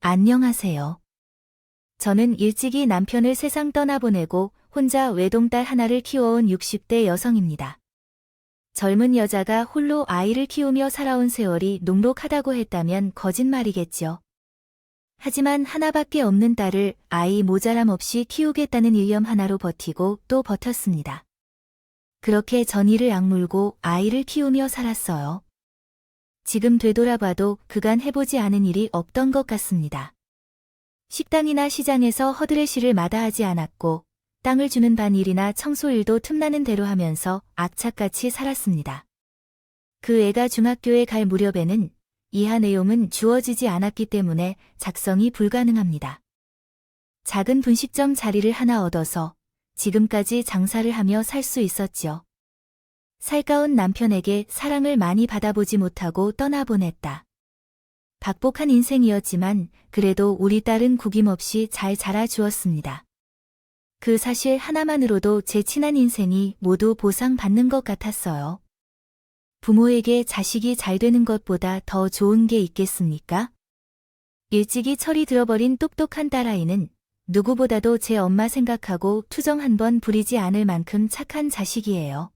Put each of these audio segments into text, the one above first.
안녕하세요. 저는 일찍이 남편을 세상 떠나보내고 혼자 외동딸 하나를 키워온 60대 여성입니다. 젊은 여자가 홀로 아이를 키우며 살아온 세월이 녹록하다고 했다면 거짓말이겠죠. 하지만 하나밖에 없는 딸을 아이 모자람 없이 키우겠다는 일념 하나로 버티고 또 버텼습니다. 그렇게 전의를 악물고 아이를 키우며 살았어요. 지금 되돌아봐도 그간 해보지 않은 일이 없던 것 같습니다. 식당이나 시장에서 허드레시를 마다하지 않았고 땅을 주는 반일이나 청소일도 틈나는 대로 하면서 악착같이 살았습니다. 그 애가 중학교에 갈 무렵에는 이하 내용은 주어지지 않았기 때문에 작성이 불가능합니다. 작은 분식점 자리를 하나 얻어서 지금까지 장사를 하며 살 수 있었지요. 살가운 남편에게 사랑을 많이 받아보지 못하고 떠나보냈다. 박복한 인생이었지만 그래도 우리 딸은 구김없이 잘 자라주었습니다. 그 사실 하나만으로도 제 친한 인생이 모두 보상받는 것 같았어요. 부모에게 자식이 잘 되는 것보다 더 좋은 게 있겠습니까? 일찍이 철이 들어버린 똑똑한 딸아이는 누구보다도 제 엄마 생각하고 투정 한 번 부리지 않을 만큼 착한 자식이에요.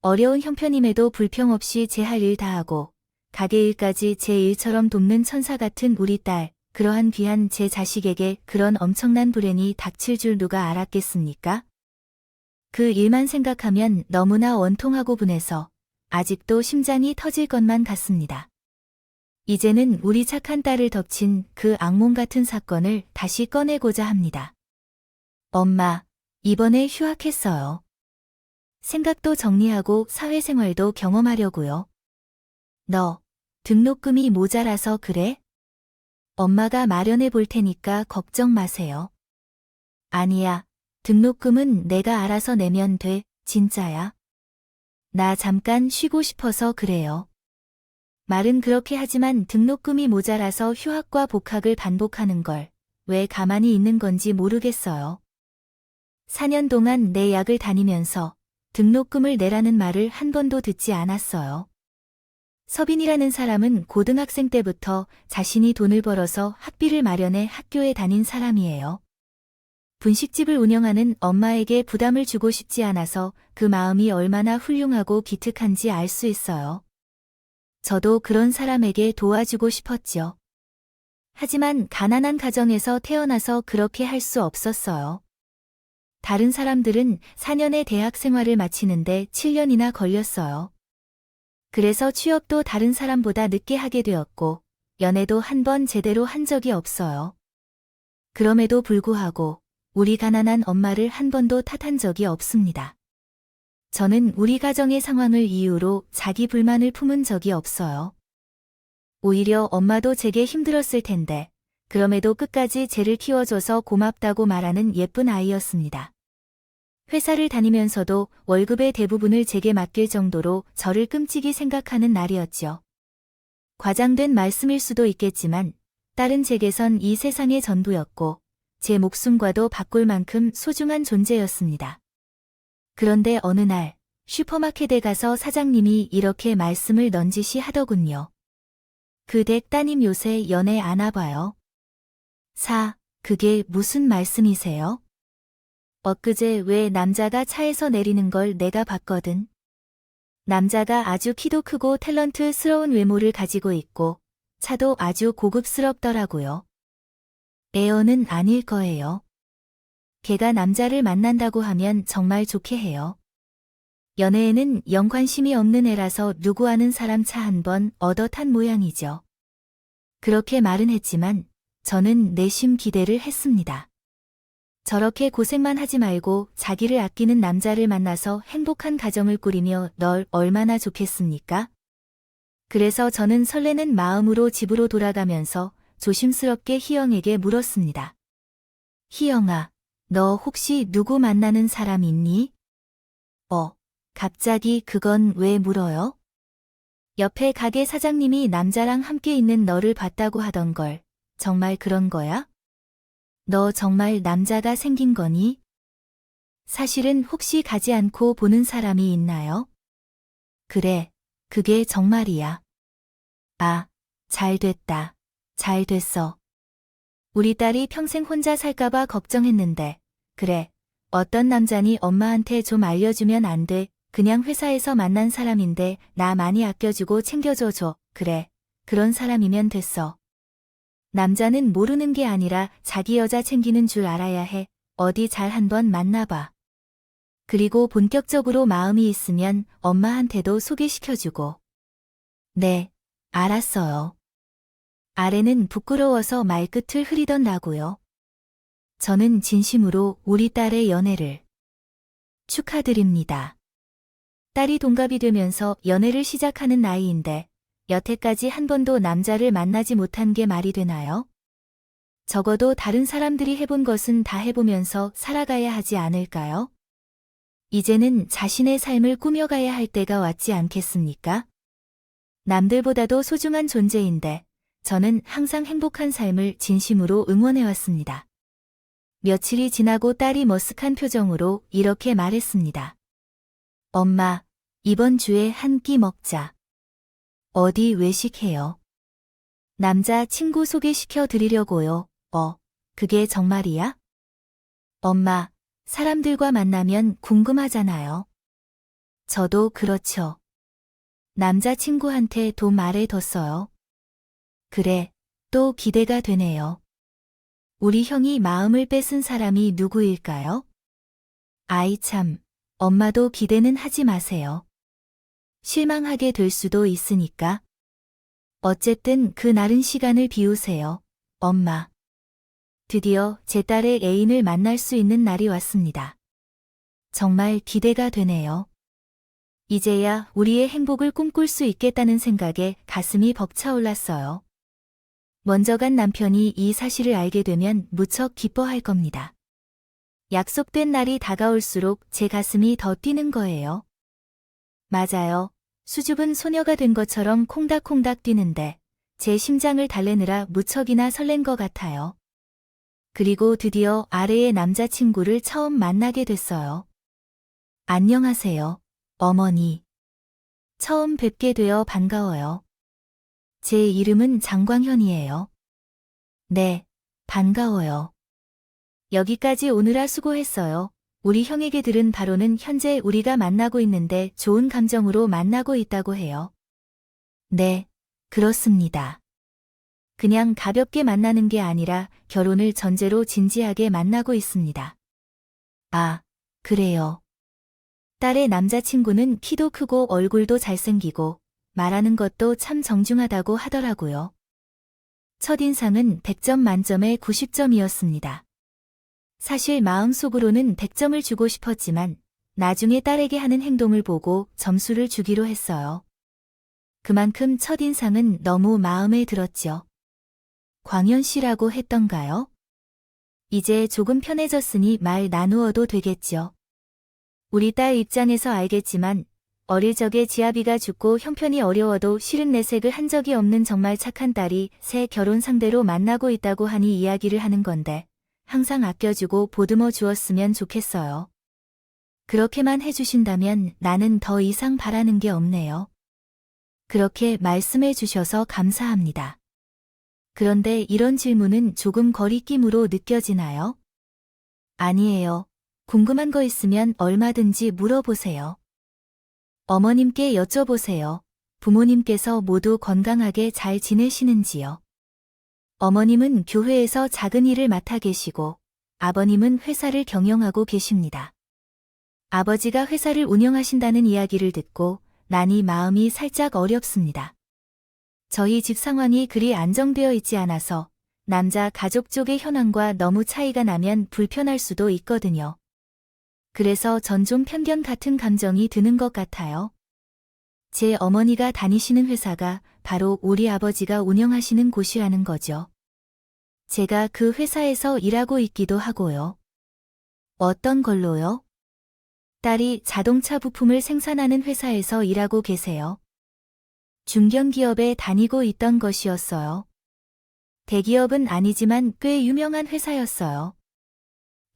어려운 형편임에도 불평 없이 제 할 일 다 하고 가게 일까지 제 일처럼 돕는 천사 같은 우리 딸, 그러한 귀한 제 자식에게 그런 엄청난 불행이 닥칠 줄 누가 알았겠습니까? 그 일만 생각하면 너무나 원통하고 분해서 아직도 심장이 터질 것만 같습니다. 이제는 우리 착한 딸을 덮친 그 악몽 같은 사건을 다시 꺼내고자 합니다. 엄마, 이번에 휴학했어요. 생각도 정리하고 사회생활도 경험하려고요. 너, 등록금이 모자라서 그래? 엄마가 마련해 볼 테니까 걱정 마세요. 아니야, 등록금은 내가 알아서 내면 돼, 진짜야. 나 잠깐 쉬고 싶어서 그래요. 말은 그렇게 하지만 등록금이 모자라서 휴학과 복학을 반복하는 걸 왜 가만히 있는 건지 모르겠어요. 4년 동안 내 약을 다니면서 등록금을 내라는 말을 한 번도 듣지 않았어요. 서빈이라는 사람은 고등학생 때부터 자신이 돈을 벌어서 학비를 마련해 학교에 다닌 사람이에요. 분식집을 운영하는 엄마에게 부담을 주고 싶지 않아서 그 마음이 얼마나 훌륭하고 기특한지 알 수 있어요. 저도 그런 사람에게 도와주고 싶었죠. 하지만 가난한 가정에서 태어나서 그렇게 할 수 없었어요. 다른 사람들은 4년의 대학 생활을 마치는데 7년이나 걸렸어요. 그래서 취업도 다른 사람보다 늦게 하게 되었고, 연애도 한 번 제대로 한 적이 없어요. 그럼에도 불구하고 우리 가난한 엄마를 한 번도 탓한 적이 없습니다. 저는 우리 가정의 상황을 이유로 자기 불만을 품은 적이 없어요. 오히려 엄마도 제게 힘들었을 텐데, 그럼에도 끝까지 쟤를 키워줘서 고맙다고 말하는 예쁜 아이였습니다. 회사를 다니면서도 월급의 대부분을 제게 맡길 정도로 저를 끔찍이 생각하는 날이었죠. 과장된 말씀일 수도 있겠지만 딸은 제게선 이 세상의 전부였고 제 목숨과도 바꿀 만큼 소중한 존재였습니다. 그런데 어느 날 슈퍼마켓에 가서 사장님이 이렇게 말씀을 넌지시 하더군요. 그 댁 따님 요새 연애 안 와봐요. 그게 무슨 말씀이세요? 엊그제 왜 남자가 차에서 내리는 걸 내가 봤거든. 남자가 아주 키도 크고 탤런트스러운 외모를 가지고 있고 차도 아주 고급스럽더라고요. 애어는 아닐 거예요. 걔가 남자를 만난다고 하면 정말 좋게 해요. 연애에는 영 관심이 없는 애라서 누구 아는 사람 차 한 번 얻어 탄 모양이죠. 그렇게 말은 했지만 저는 내심 기대를 했습니다. 저렇게 고생만 하지 말고 자기를 아끼는 남자를 만나서 행복한 가정을 꾸리며 널 얼마나 좋겠습니까? 그래서 저는 설레는 마음으로 집으로 돌아가면서 조심스럽게 희영에게 물었습니다. 희영아, 너 혹시 누구 만나는 사람 있니? 갑자기 그건 왜 물어요? 옆에 가게 사장님이 남자랑 함께 있는 너를 봤다고 하던 걸 정말 그런 거야? 너 정말 남자가 생긴 거니? 사실은 혹시 가지 않고 보는 사람이 있나요? 그래, 그게 정말이야. 잘 됐다. 잘 됐어. 우리 딸이 평생 혼자 살까봐 걱정했는데, 그래, 어떤 남자니 엄마한테 좀 알려주면 안 돼. 그냥 회사에서 만난 사람인데 나 많이 아껴주고 챙겨줘. 그래, 그런 사람이면 됐어. 남자는 모르는 게 아니라 자기 여자 챙기는 줄 알아야 해. 어디 잘 한번 만나봐. 그리고 본격적으로 마음이 있으면 엄마한테도 소개시켜주고. 네, 알았어요. 아래는 부끄러워서 말끝을 흐리던다고요. 저는 진심으로 우리 딸의 연애를 축하드립니다. 딸이 동갑이 되면서 연애를 시작하는 나이인데 여태까지 한 번도 남자를 만나지 못한 게 말이 되나요? 적어도 다른 사람들이 해본 것은 다 해보면서 살아가야 하지 않을까요? 이제는 자신의 삶을 꾸며가야 할 때가 왔지 않겠습니까? 남들보다도 소중한 존재인데 저는 항상 행복한 삶을 진심으로 응원해왔습니다. 며칠이 지나고 딸이 머쓱한 표정으로 이렇게 말했습니다. 엄마, 이번 주에 한 끼 먹자. 어디 외식해요? 남자 친구 소개시켜 드리려고요. 그게 정말이야? 엄마, 사람들과 만나면 궁금하잖아요. 저도 그렇죠. 남자친구한테 도 말해뒀어요. 그래, 또 기대가 되네요. 우리 형이 마음을 뺏은 사람이 누구일까요? 아이 참, 엄마도 기대는 하지 마세요. 실망하게 될 수도 있으니까. 어쨌든 그 나른 시간을 비우세요, 엄마. 드디어 제 딸의 애인을 만날 수 있는 날이 왔습니다. 정말 기대가 되네요. 이제야 우리의 행복을 꿈꿀 수 있겠다는 생각에 가슴이 벅차올랐어요. 먼저 간 남편이 이 사실을 알게 되면 무척 기뻐할 겁니다. 약속된 날이 다가올수록 제 가슴이 더 뛰는 거예요. 맞아요. 수줍은 소녀가 된 것처럼 콩닥콩닥 뛰는데 제 심장을 달래느라 무척이나 설렌 것 같아요. 그리고 드디어 아래의 남자친구를 처음 만나게 됐어요. 안녕하세요, 어머니. 처음 뵙게 되어 반가워요. 제 이름은 장광현이에요. 네, 반가워요. 여기까지 오느라 수고했어요. 우리 형에게 들은 바로는 현재 우리가 만나고 있는데 좋은 감정으로 만나고 있다고 해요. 네, 그렇습니다. 그냥 가볍게 만나는 게 아니라 결혼을 전제로 진지하게 만나고 있습니다. 아, 그래요. 딸의 남자친구는 키도 크고 얼굴도 잘생기고 말하는 것도 참 정중하다고 하더라고요. 첫인상은 100점 만점에 90점이었습니다. 사실 마음속으로는 100점을 주고 싶었지만 나중에 딸에게 하는 행동을 보고 점수를 주기로 했어요. 그만큼 첫인상은 너무 마음에 들었죠. 광현 씨라고 했던가요? 이제 조금 편해졌으니 말 나누어도 되겠죠. 우리 딸 입장에서 알겠지만 어릴 적에 지아비가 죽고 형편이 어려워도 실은 내색을 한 적이 없는 정말 착한 딸이 새 결혼 상대로 만나고 있다고 하니 이야기를 하는 건데 항상 아껴주고 보듬어 주었으면 좋겠어요. 그렇게만 해주신다면 나는 더 이상 바라는 게 없네요. 그렇게 말씀해 주셔서 감사합니다. 그런데 이런 질문은 조금 거리낌으로 느껴지나요? 아니에요. 궁금한 거 있으면 얼마든지 물어보세요. 어머님께 여쭤보세요. 부모님께서 모두 건강하게 잘 지내시는지요? 어머님은 교회에서 작은 일을 맡아 계시고 아버님은 회사를 경영하고 계십니다. 아버지가 회사를 운영하신다는 이야기를 듣고 나니 마음이 살짝 어렵습니다. 저희 집 상황이 그리 안정되어 있지 않아서 남자 가족 쪽의 현황과 너무 차이가 나면 불편할 수도 있거든요. 그래서 전 좀 편견 같은 감정이 드는 것 같아요. 제 어머니가 다니시는 회사가 바로 우리 아버지가 운영하시는 곳이라는 거죠. 제가 그 회사에서 일하고 있기도 하고요. 어떤 걸로요? 딸이 자동차 부품을 생산하는 회사에서 일하고 계세요. 중견기업에 다니고 있던 것이었어요. 대기업은 아니지만 꽤 유명한 회사였어요.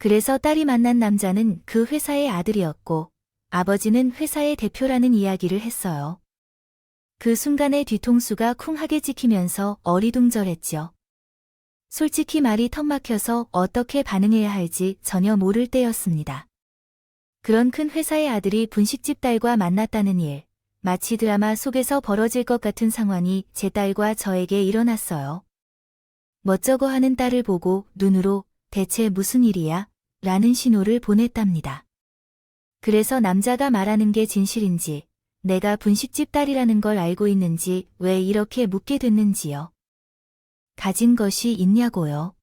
그래서 딸이 만난 남자는 그 회사의 아들이었고 아버지는 회사의 대표라는 이야기를 했어요. 그 순간에 뒤통수가 쿵하게 찍히면서 어리둥절했죠. 솔직히 말이 턱 막혀서 어떻게 반응해야 할지 전혀 모를 때였습니다. 그런 큰 회사의 아들이 분식집 딸과 만났다는 일, 마치 드라마 속에서 벌어질 것 같은 상황이 제 딸과 저에게 일어났어요. 멋쩍어 하는 딸을 보고 눈으로 대체 무슨 일이야? 라는 신호를 보냈답니다. 그래서 남자가 말하는 게 진실인지, 내가 분식집 딸이라는 걸 알고 있는지 왜 이렇게 묻게 됐는지요. 가진 것이 있냐고요.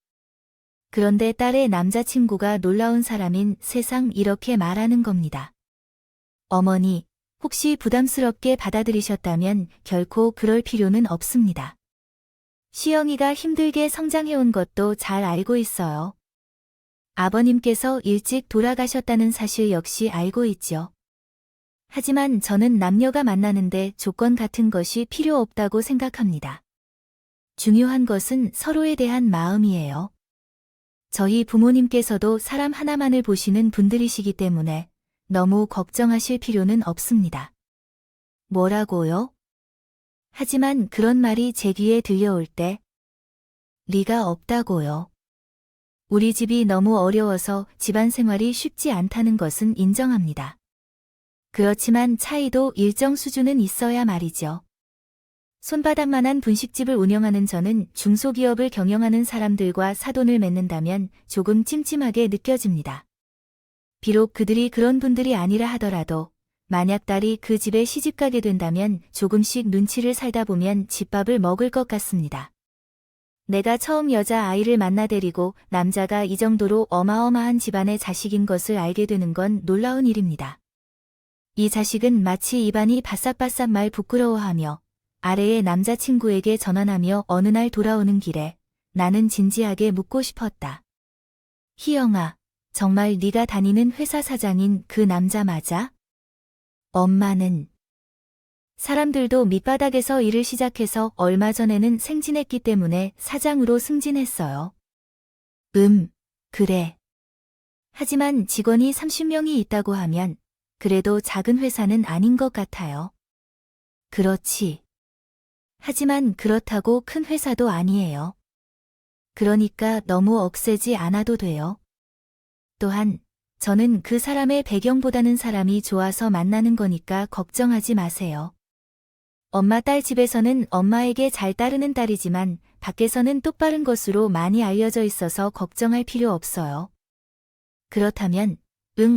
그런데 딸의 남자친구가 놀라운 사람인 세상 이렇게 말하는 겁니다. 어머니, 혹시 부담스럽게 받아들이셨다면 결코 그럴 필요는 없습니다. 시영이가 힘들게 성장해온 것도 잘 알고 있어요. 아버님께서 일찍 돌아가셨다는 사실 역시 알고 있죠. 하지만 저는 남녀가 만나는데 조건 같은 것이 필요 없다고 생각합니다. 중요한 것은 서로에 대한 마음이에요. 저희 부모님께서도 사람 하나만을 보시는 분들이시기 때문에 너무 걱정하실 필요는 없습니다. 뭐라고요? 하지만 그런 말이 제 귀에 들려올 때 리가 없다고요. 우리 집이 너무 어려워서 집안 생활이 쉽지 않다는 것은 인정합니다. 그렇지만 차이도 일정 수준은 있어야 말이죠. 손바닥만한 분식집을 운영하는 저는 중소기업을 경영하는 사람들과 사돈을 맺는다면 조금 찜찜하게 느껴집니다. 비록 그들이 그런 분들이 아니라 하더라도 만약 딸이 그 집에 시집가게 된다면 조금씩 눈치를 살다 보면 집밥을 먹을 것 같습니다. 내가 처음 여자아이를 만나 데리고 남자가 이 정도로 어마어마한 집안의 자식인 것을 알게 되는 건 놀라운 일입니다. 이 자식은 마치 입안이 바싹바싹 말 부끄러워하며 아래의 남자친구에게 전환하며 어느 날 돌아오는 길에 나는 진지하게 묻고 싶었다. 희영아, 정말 네가 다니는 회사 사장인 그 남자 맞아? 엄마는 사람들도 밑바닥에서 일을 시작해서 얼마 전에는 승진했기 때문에 사장으로 승진했어요. 그래. 하지만 직원이 30명이 있다고 하면 그래도 작은 회사는 아닌 것 같아요. 그렇지. 하지만 그렇다고 큰 회사도 아니에요. 그러니까 너무 억세지 않아도 돼요. 또한 저는 그 사람의 배경보다는 사람이 좋아서 만나는 거니까 걱정하지 마세요. 엄마 딸 집에서는 엄마에게 잘 따르는 딸이지만 밖에서는 똑바른 것으로 많이 알려져 있어서 걱정할 필요 없어요. 그렇다면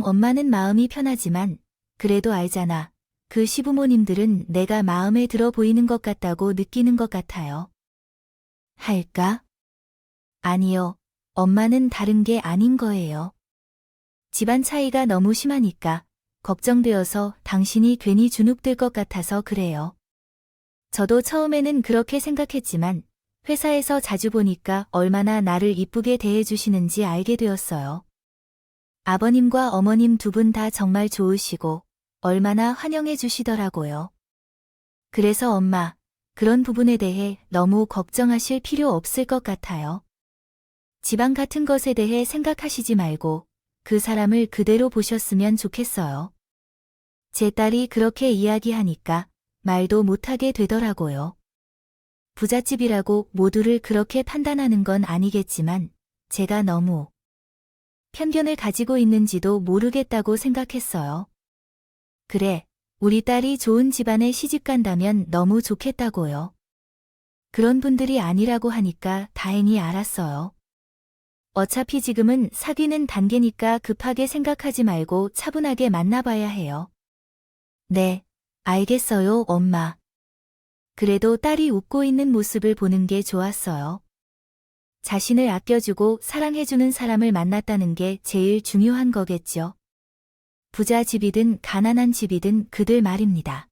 엄마는 마음이 편하지만 그래도 알잖아. 그 시부모님들은 내가 마음에 들어 보이는 것 같다고 느끼는 것 같아요. 할까? 아니요. 엄마는 다른 게 아닌 거예요. 집안 차이가 너무 심하니까 걱정되어서 당신이 괜히 주눅들 것 같아서 그래요. 저도 처음에는 그렇게 생각했지만 회사에서 자주 보니까 얼마나 나를 이쁘게 대해주시는지 알게 되었어요. 아버님과 어머님 두 분 다 정말 좋으시고 얼마나 환영해 주시더라고요. 그래서 엄마, 그런 부분에 대해 너무 걱정하실 필요 없을 것 같아요. 집안 같은 것에 대해 생각하시지 말고 그 사람을 그대로 보셨으면 좋겠어요. 제 딸이 그렇게 이야기하니까 말도 못하게 되더라고요. 부잣집이라고 모두를 그렇게 판단하는 건 아니겠지만 제가 너무 편견을 가지고 있는지도 모르겠다고 생각했어요. 그래, 우리 딸이 좋은 집안에 시집간다면 너무 좋겠다고요. 그런 분들이 아니라고 하니까 다행히 알았어요. 어차피 지금은 사귀는 단계니까 급하게 생각하지 말고 차분하게 만나봐야 해요. 네, 알겠어요, 엄마. 그래도 딸이 웃고 있는 모습을 보는 게 좋았어요. 자신을 아껴주고 사랑해주는 사람을 만났다는 게 제일 중요한 거겠죠. 부자 집이든 가난한 집이든 그들 말입니다.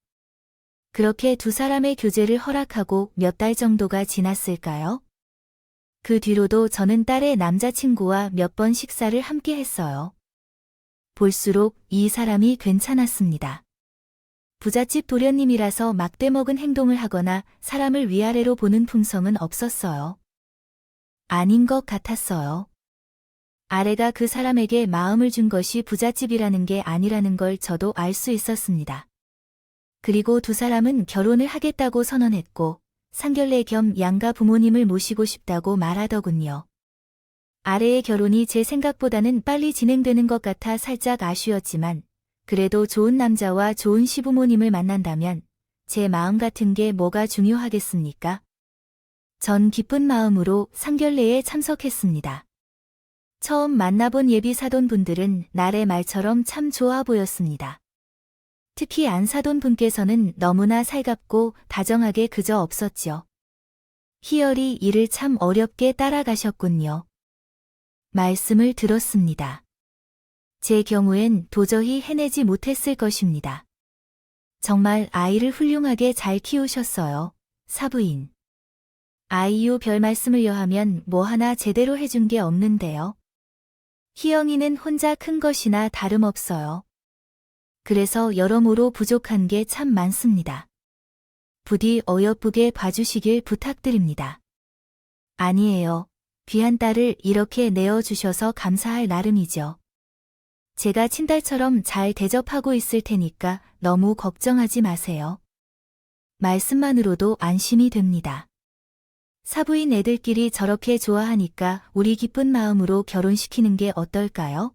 그렇게 두 사람의 교제를 허락하고 몇 달 정도가 지났을까요? 그 뒤로도 저는 딸의 남자친구와 몇 번 식사를 함께 했어요. 볼수록 이 사람이 괜찮았습니다. 부잣집 도련님이라서 막대먹은 행동을 하거나 사람을 위아래로 보는 품성은 없었어요. 아닌 것 같았어요. 아래가 그 사람에게 마음을 준 것이 부잣집이라는 게 아니라는 걸 저도 알 수 있었습니다. 그리고 두 사람은 결혼을 하겠다고 선언했고 상견례 겸 양가 부모님을 모시고 싶다고 말하더군요. 아래의 결혼이 제 생각보다는 빨리 진행되는 것 같아 살짝 아쉬웠지만 그래도 좋은 남자와 좋은 시부모님을 만난다면 제 마음 같은 게 뭐가 중요하겠습니까? 전 기쁜 마음으로 상견례에 참석했습니다. 처음 만나본 예비 사돈분들은 날의 말처럼 참 좋아 보였습니다. 특히 안사돈 분께서는 너무나 살갑고 다정하게 그저 없었죠. 희열이 이를 참 어렵게 따라가셨군요. 말씀을 들었습니다. 제 경우엔 도저히 해내지 못했을 것입니다. 정말 아이를 훌륭하게 잘 키우셨어요, 사부인. 아이유 별 말씀을요 하면 뭐 하나 제대로 해준 게 없는데요. 희영이는 혼자 큰 것이나 다름없어요. 그래서 여러모로 부족한 게 참 많습니다. 부디 어여쁘게 봐주시길 부탁드립니다. 아니에요. 귀한 딸을 이렇게 내어주셔서 감사할 나름이죠. 제가 친딸처럼 잘 대접하고 있을 테니까 너무 걱정하지 마세요. 말씀만으로도 안심이 됩니다. 사부인 애들끼리 저렇게 좋아하니까 우리 기쁜 마음으로 결혼시키는 게 어떨까요?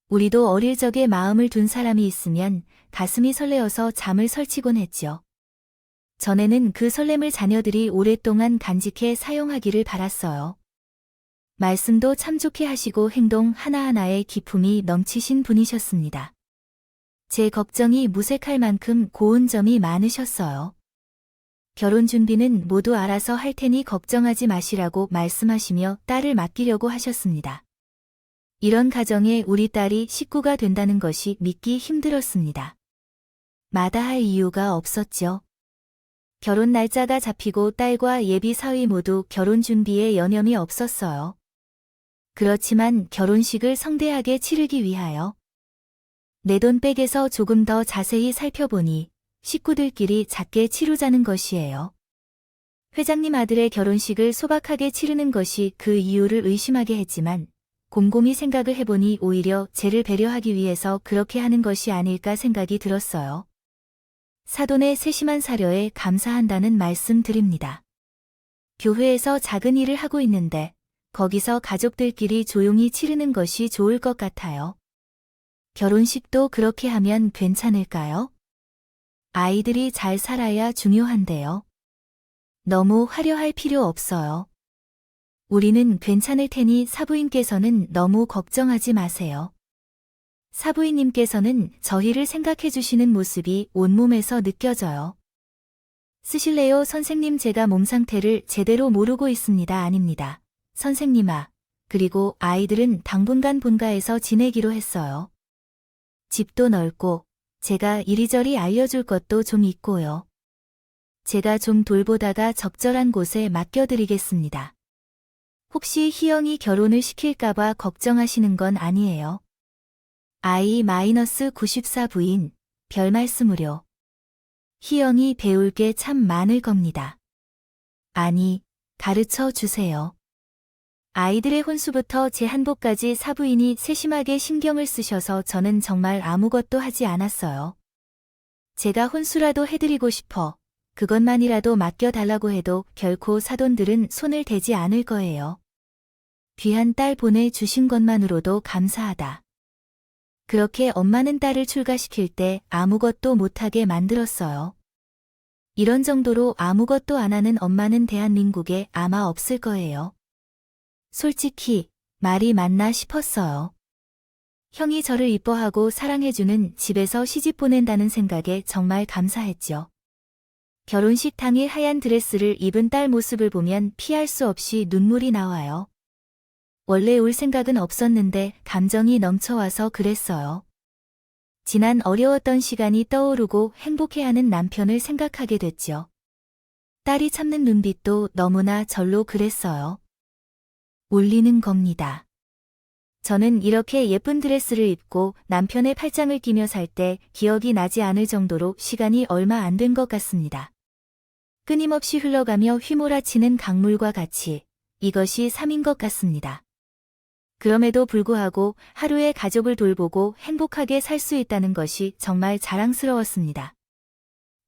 우리도 어릴 적에 마음을 둔 사람이 있으면 가슴이 설레어서 잠을 설치곤 했죠. 전에는 그 설렘을 자녀들이 오랫동안 간직해 사용하기를 바랐어요. 말씀도 참 좋게 하시고 행동 하나하나에 기품이 넘치신 분이셨습니다. 제 걱정이 무색할 만큼 고운 점이 많으셨어요. 결혼 준비는 모두 알아서 할 테니 걱정하지 마시라고 말씀하시며 딸을 맡기려고 하셨습니다. 이런 가정에 우리 딸이 식구가 된다는 것이 믿기 힘들었습니다. 마다할 이유가 없었죠. 결혼 날짜가 잡히고 딸과 예비 사위 모두 결혼 준비에 여념이 없었어요. 그렇지만 결혼식을 성대하게 치르기 위하여 내 돈 백에서 조금 더 자세히 살펴보니 식구들끼리 작게 치르자는 것이에요. 회장님 아들의 결혼식을 소박하게 치르는 것이 그 이유를 의심하게 했지만 곰곰이 생각을 해보니 오히려 쟤를 배려하기 위해서 그렇게 하는 것이 아닐까 생각이 들었어요. 사돈의 세심한 사려에 감사한다는 말씀 드립니다. 교회에서 작은 일을 하고 있는데 거기서 가족들끼리 조용히 치르는 것이 좋을 것 같아요. 결혼식도 그렇게 하면 괜찮을까요? 아이들이 잘 살아야 중요한데요. 너무 화려할 필요 없어요. 우리는 괜찮을 테니 사부인께서는 너무 걱정하지 마세요. 사부인님께서는 저희를 생각해 주시는 모습이 온몸에서 느껴져요. 쓰실래요, 선생님? 제가 몸 상태를 제대로 모르고 있습니다. 아닙니다. 선생님아. 그리고 아이들은 당분간 본가에서 지내기로 했어요. 집도 넓고 제가 이리저리 알려줄 것도 좀 있고요. 제가 좀 돌보다가 적절한 곳에 맡겨드리겠습니다. 혹시 희영이 결혼을 시킬까봐 걱정하시는 건 아니에요. I-94 부인, 별 말씀을요. 희영이 배울 게 참 많을 겁니다. 아니, 가르쳐 주세요. 아이들의 혼수부터 제 한복까지 사부인이 세심하게 신경을 쓰셔서 저는 정말 아무것도 하지 않았어요. 제가 혼수라도 해드리고 싶어 그것만이라도 맡겨달라고 해도 결코 사돈들은 손을 대지 않을 거예요. 귀한 딸 보내주신 것만으로도 감사하다. 그렇게 엄마는 딸을 출가시킬 때 아무것도 못하게 만들었어요. 이런 정도로 아무것도 안 하는 엄마는 대한민국에 아마 없을 거예요. 솔직히 말이 맞나 싶었어요. 형이 저를 이뻐하고 사랑해주는 집에서 시집 보낸다는 생각에 정말 감사했죠. 결혼식 당일 하얀 드레스를 입은 딸 모습을 보면 피할 수 없이 눈물이 나와요. 원래 올 생각은 없었는데 감정이 넘쳐와서 그랬어요. 지난 어려웠던 시간이 떠오르고 행복해하는 남편을 생각하게 됐죠. 딸이 참는 눈빛도 너무나 절로 그랬어요. 울리는 겁니다. 저는 이렇게 예쁜 드레스를 입고 남편의 팔짱을 끼며 살 때 기억이 나지 않을 정도로 시간이 얼마 안 된 것 같습니다. 끊임없이 흘러가며 휘몰아치는 강물과 같이 이것이 삶인 것 같습니다. 그럼에도 불구하고 하루에 가족을 돌보고 행복하게 살 수 있다는 것이 정말 자랑스러웠습니다.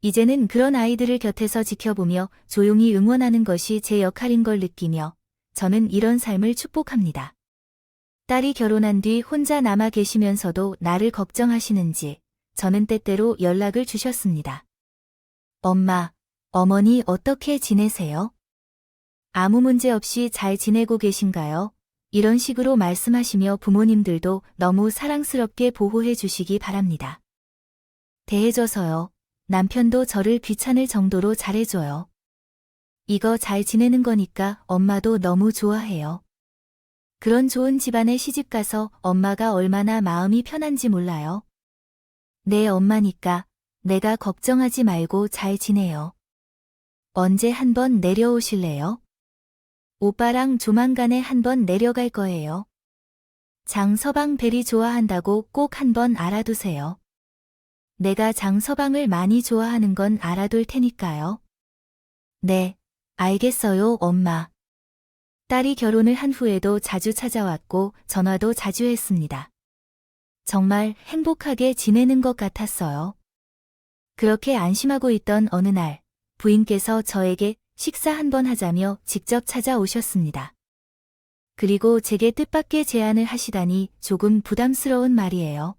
이제는 그런 아이들을 곁에서 지켜보며 조용히 응원하는 것이 제 역할인 걸 느끼며 저는 이런 삶을 축복합니다. 딸이 결혼한 뒤 혼자 남아 계시면서도 나를 걱정하시는지 저는 때때로 연락을 주셨습니다. 엄마, 어머니 어떻게 지내세요? 아무 문제 없이 잘 지내고 계신가요? 이런 식으로 말씀하시며 부모님들도 너무 사랑스럽게 보호해 주시기 바랍니다. 대해줘서요. 남편도 저를 귀찮을 정도로 잘해줘요. 이거 잘 지내는 거니까 엄마도 너무 좋아해요. 그런 좋은 집안에 시집가서 엄마가 얼마나 마음이 편한지 몰라요. 내 엄마니까 내가 걱정하지 말고 잘 지내요. 언제 한번 내려오실래요? 오빠랑 조만간에 한번 내려갈 거예요. 장서방 베리 좋아한다고 꼭 한번 알아두세요. 내가 장서방을 많이 좋아하는 건 알아둘 테니까요. 네, 알겠어요, 엄마. 딸이 결혼을 한 후에도 자주 찾아왔고 전화도 자주 했습니다. 정말 행복하게 지내는 것 같았어요. 그렇게 안심하고 있던 어느 날, 부인께서 저에게 식사 한번 하자며 직접 찾아오셨습니다. 그리고 제게 뜻밖의 제안을 하시다니 조금 부담스러운 말이에요.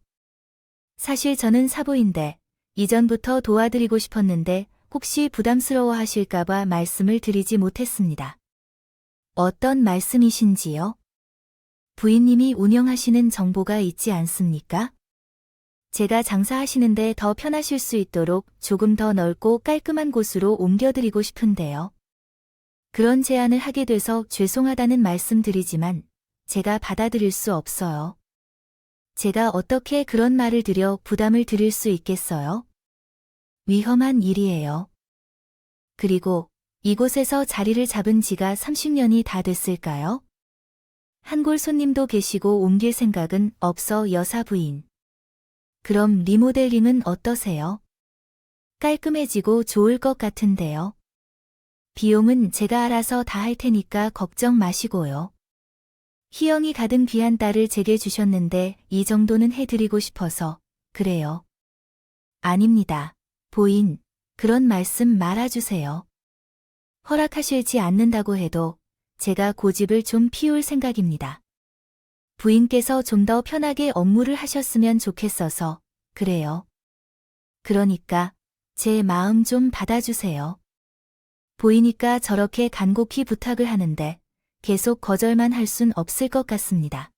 사실 저는 사부인데 이전부터 도와드리고 싶었는데 혹시 부담스러워 하실까봐 말씀을 드리지 못했습니다. 어떤 말씀이신지요? 부인님이 운영하시는 정보가 있지 않습니까? 제가 장사하시는데 더 편하실 수 있도록 조금 더 넓고 깔끔한 곳으로 옮겨드리고 싶은데요. 그런 제안을 하게 돼서 죄송하다는 말씀 드리지만 제가 받아들일 수 없어요. 제가 어떻게 그런 말을 드려 부담을 드릴 수 있겠어요? 위험한 일이에요. 그리고 이곳에서 자리를 잡은 지가 30년이 다 됐을까요? 한골 손님도 계시고 옮길 생각은 없어 여사 부인. 그럼 리모델링은 어떠세요? 깔끔해지고 좋을 것 같은데요. 비용은 제가 알아서 다 할 테니까 걱정 마시고요. 희영이 가든 귀한 딸을 제게 주셨는데 이 정도는 해드리고 싶어서 그래요. 아닙니다. 부인, 그런 말씀 말아주세요. 허락하실지 않는다고 해도 제가 고집을 좀 피울 생각입니다. 부인께서 좀 더 편하게 업무를 하셨으면 좋겠어서 그래요. 그러니까 제 마음 좀 받아주세요. 보이니까 저렇게 간곡히 부탁을 하는데 계속 거절만 할 순 없을 것 같습니다.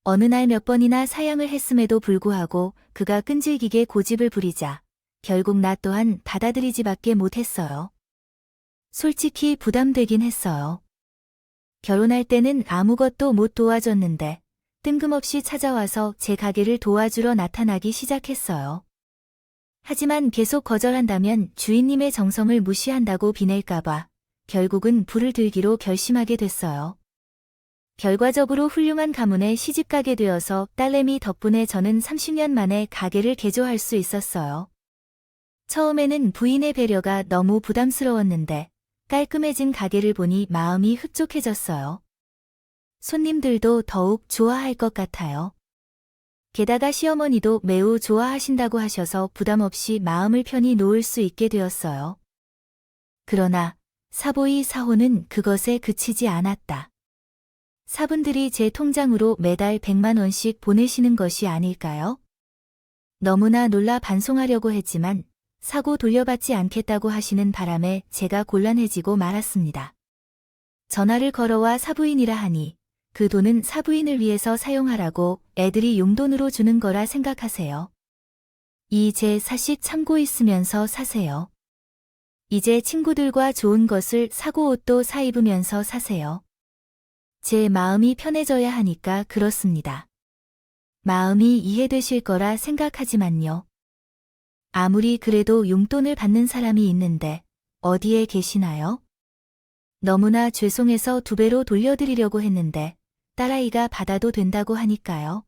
어느 날 몇 번이나 사양을 했음에도 불구하고 그가 끈질기게 고집을 부리자 결국 나 또한 받아들이지밖에 못했어요. 솔직히 부담되긴 했어요. 결혼할 때는 아무것도 못 도와줬는데 뜬금없이 찾아와서 제 가게를 도와주러 나타나기 시작했어요. 하지만 계속 거절한다면 주인님의 정성을 무시한다고 비낼까봐 결국은 불을 들기로 결심하게 됐어요. 결과적으로 훌륭한 가문에 시집가게 되어서 딸내미 덕분에 저는 30년 만에 가게를 개조할 수 있었어요. 처음에는 부인의 배려가 너무 부담스러웠는데 깔끔해진 가게를 보니 마음이 흡족해졌어요. 손님들도 더욱 좋아할 것 같아요. 게다가 시어머니도 매우 좋아하신다고 하셔서 부담 없이 마음을 편히 놓을 수 있게 되었어요. 그러나 사보이 사호는 그것에 그치지 않았다. 사분들이 제 통장으로 매달 100만 원씩 보내시는 것이 아닐까요? 너무나 놀라 반송하려고 했지만 사고 돌려받지 않겠다고 하시는 바람에 제가 곤란해지고 말았습니다. 전화를 걸어와 사부인이라 하니 그 돈은 사부인을 위해서 사용하라고 애들이 용돈으로 주는 거라 생각하세요. 이 제 사식 참고 있으면서 사세요. 이제 친구들과 좋은 것을 사고 옷도 사 입으면서 사세요. 제 마음이 편해져야 하니까 그렇습니다. 마음이 이해되실 거라 생각하지만요. 아무리 그래도 용돈을 받는 사람이 있는데 어디에 계시나요? 너무나 죄송해서 2배로 돌려드리려고 했는데 딸아이가 받아도 된다고 하니까요.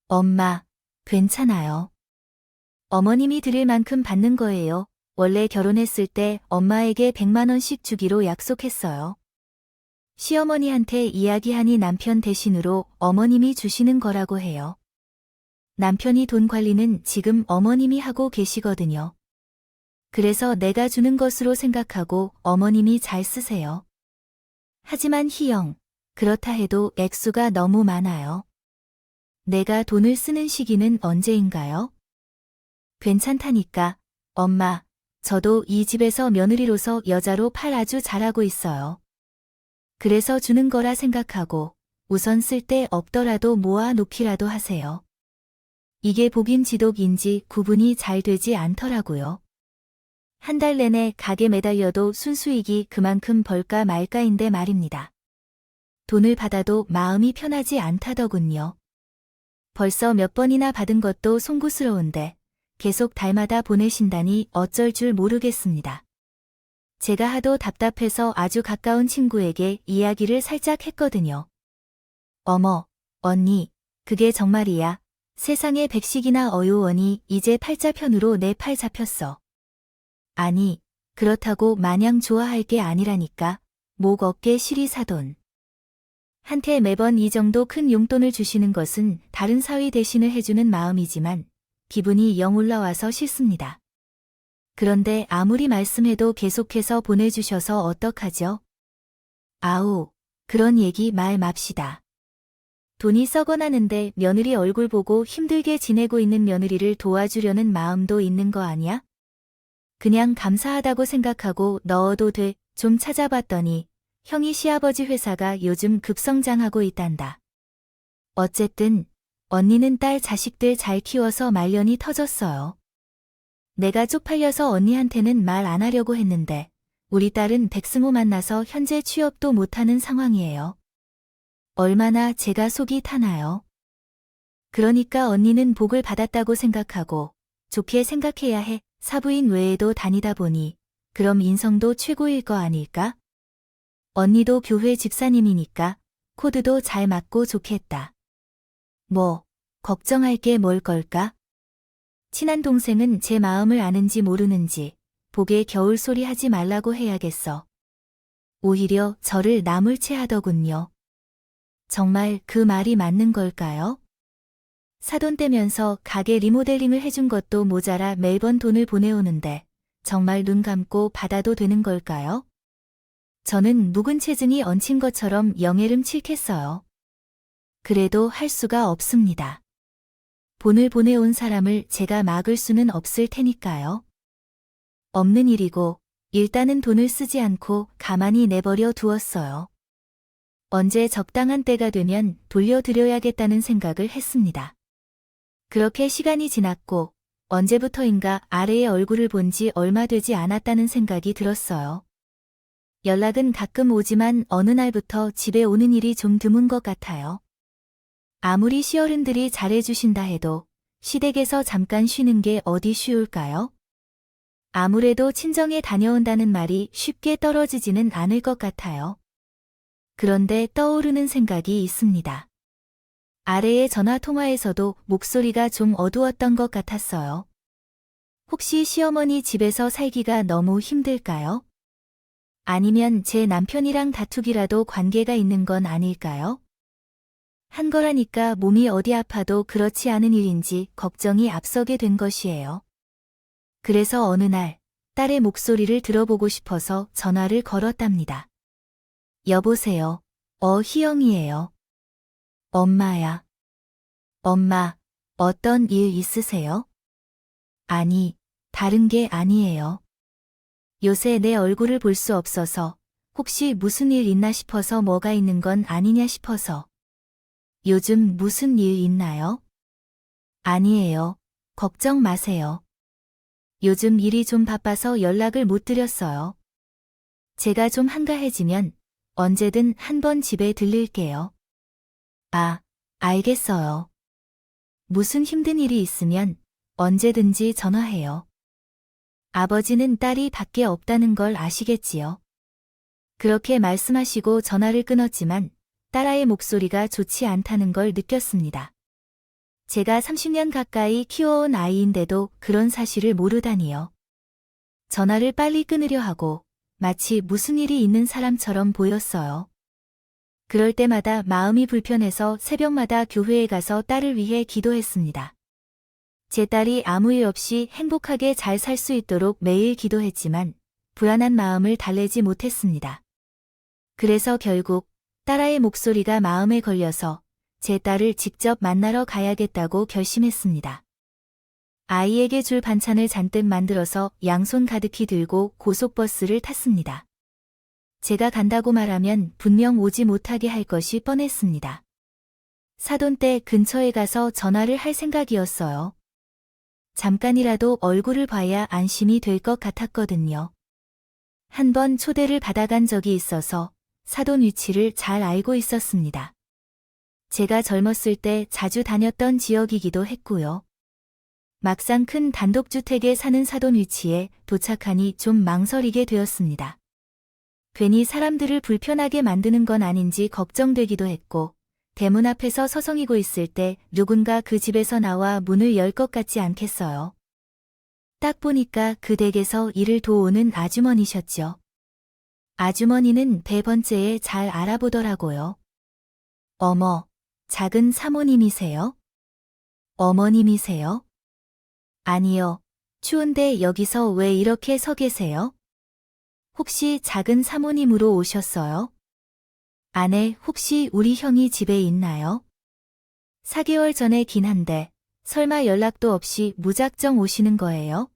엄마, 괜찮아요. 어머님이 드릴 만큼 받는 거예요. 원래 결혼했을 때 엄마에게 100만 원씩 주기로 약속했어요. 시어머니한테 이야기하니 남편 대신으로 어머님이 주시는 거라고 해요. 남편이 돈 관리는 지금 어머님이 하고 계시거든요. 그래서 내가 주는 것으로 생각하고 어머님이 잘 쓰세요. 하지만 희영, 그렇다 해도 액수가 너무 많아요. 내가 돈을 쓰는 시기는 언제인가요? 괜찮다니까. 엄마, 저도 이 집에서 며느리로서 여자로 팔 아주 잘하고 있어요. 그래서 주는 거라 생각하고 우선 쓸 데 없더라도 모아 놓기라도 하세요. 이게 복인 지독인지 구분이 잘 되지 않더라고요. 한 달 내내 가게 매달려도 순수익이 그만큼 벌까 말까인데 말입니다. 돈을 받아도 마음이 편하지 않다더군요. 벌써 몇 번이나 받은 것도 송구스러운데 계속 달마다 보내신다니 어쩔 줄 모르겠습니다. 제가 하도 답답해서 아주 가까운 친구에게 이야기를 살짝 했거든요. 어머, 언니, 그게 정말이야. 세상에 백식이나 어요원이 이제 팔자편으로 내 팔 잡혔어. 아니, 그렇다고 마냥 좋아할 게 아니라니까. 목 어깨 시리 사돈. 한테 매번 이 정도 큰 용돈을 주시는 것은 다른 사위 대신을 해주는 마음이지만 기분이 영 올라와서 싫습니다. 그런데 아무리 말씀해도 계속해서 보내주셔서 어떡하죠? 아우, 그런 얘기 말 맙시다. 돈이 썩어나는데 며느리 얼굴 보고 힘들게 지내고 있는 며느리를 도와주려는 마음도 있는 거 아니야? 그냥 감사하다고 생각하고 넣어도 돼. 좀 찾아봤더니 형이 시아버지 회사가 요즘 급성장하고 있단다. 어쨌든 언니는 딸 자식들 잘 키워서 말년이 터졌어요. 내가 쪽팔려서 언니한테는 말 안 하려고 했는데 우리 딸은 백승호 만나서 현재 취업도 못하는 상황이에요. 얼마나 제가 속이 타나요? 그러니까 언니는 복을 받았다고 생각하고 좋게 생각해야 해. 사부인 외에도 다니다 보니 그럼 인성도 최고일 거 아닐까? 언니도 교회 집사님이니까 코드도 잘 맞고 좋겠다. 뭐, 걱정할 게 뭘 걸까? 친한 동생은 제 마음을 아는지 모르는지 복에 겨울 소리 하지 말라고 해야겠어. 오히려 저를 나물채 하더군요. 정말 그 말이 맞는 걸까요? 사돈 떼면서 가게 리모델링을 해준 것도 모자라 매번 돈을 보내오는데 정말 눈 감고 받아도 되는 걸까요? 저는 묵은 체증이 얹힌 것처럼 영해름 칠겠어요. 그래도 할 수가 없습니다. 돈을 보내온 사람을 제가 막을 수는 없을 테니까요. 없는 일이고 일단은 돈을 쓰지 않고 가만히 내버려 두었어요. 언제 적당한 때가 되면 돌려드려야겠다는 생각을 했습니다. 그렇게 시간이 지났고 언제부터인가 아래의 얼굴을 본 지 얼마 되지 않았다는 생각이 들었어요. 연락은 가끔 오지만 어느 날부터 집에 오는 일이 좀 드문 것 같아요. 아무리 시어른들이 잘해주신다 해도 시댁에서 잠깐 쉬는 게 어디 쉬울까요? 아무래도 친정에 다녀온다는 말이 쉽게 떨어지지는 않을 것 같아요. 그런데 떠오르는 생각이 있습니다. 아래의 전화통화에서도 목소리가 좀 어두웠던 것 같았어요. 혹시 시어머니 집에서 살기가 너무 힘들까요? 아니면 제 남편이랑 다투기라도 관계가 있는 건 아닐까요? 한 거라니까 몸이 어디 아파도 그렇지 않은 일인지 걱정이 앞서게 된 것이에요. 그래서 어느 날 딸의 목소리를 들어보고 싶어서 전화를 걸었답니다. 여보세요. 희영이에요. 엄마야. 엄마, 어떤 일 있으세요? 아니, 다른 게 아니에요. 요새 내 얼굴을 볼 수 없어서 혹시 무슨 일 있나 싶어서 뭐가 있는 건 아니냐 싶어서. 요즘 무슨 일 있나요? 아니에요. 걱정 마세요. 요즘 일이 좀 바빠서 연락을 못 드렸어요. 제가 좀 한가해지면 언제든 한번 집에 들릴게요. 아, 알겠어요. 무슨 힘든 일이 있으면 언제든지 전화해요. 아버지는 딸이 밖에 없다는 걸 아시겠지요. 그렇게 말씀하시고 전화를 끊었지만 딸아이의 목소리가 좋지 않다는 걸 느꼈습니다. 제가 30년 가까이 키워온 아이인데도 그런 사실을 모르다니요. 전화를 빨리 끊으려 하고 마치 무슨 일이 있는 사람처럼 보였어요. 그럴 때마다 마음이 불편해서 새벽마다 교회에 가서 딸을 위해 기도했습니다. 제 딸이 아무 일 없이 행복하게 잘 살 수 있도록 매일 기도했지만 불안한 마음을 달래지 못했습니다. 그래서 결국 딸아의 목소리가 마음에 걸려서 제 딸을 직접 만나러 가야겠다고 결심했습니다. 아이에게 줄 반찬을 잔뜩 만들어서 양손 가득히 들고 고속버스를 탔습니다. 제가 간다고 말하면 분명 오지 못하게 할 것이 뻔했습니다. 사돈댁 근처에 가서 전화를 할 생각이었어요. 잠깐이라도 얼굴을 봐야 안심이 될 것 같았거든요. 한 번 초대를 받아간 적이 있어서 사돈 위치를 잘 알고 있었습니다. 제가 젊었을 때 자주 다녔던 지역이기도 했고요. 막상 큰 단독주택에 사는 사돈 위치에 도착하니 좀 망설이게 되었습니다. 괜히 사람들을 불편하게 만드는 건 아닌지 걱정되기도 했고, 대문 앞에서 서성이고 있을 때 누군가 그 집에서 나와 문을 열 것 같지 않겠어요. 딱 보니까 그 댁에서 일을 도우는 아주머니셨죠. 아주머니는 배번째에 잘 알아보더라고요. 어머, 작은 사모님이세요? 어머님이세요? 아니요, 추운데 여기서 왜 이렇게 서 계세요? 혹시 작은 사모님으로 오셨어요? 아내, 혹시 우리 형이 집에 있나요? 4개월 전에긴 한데 설마 연락도 없이 무작정 오시는 거예요?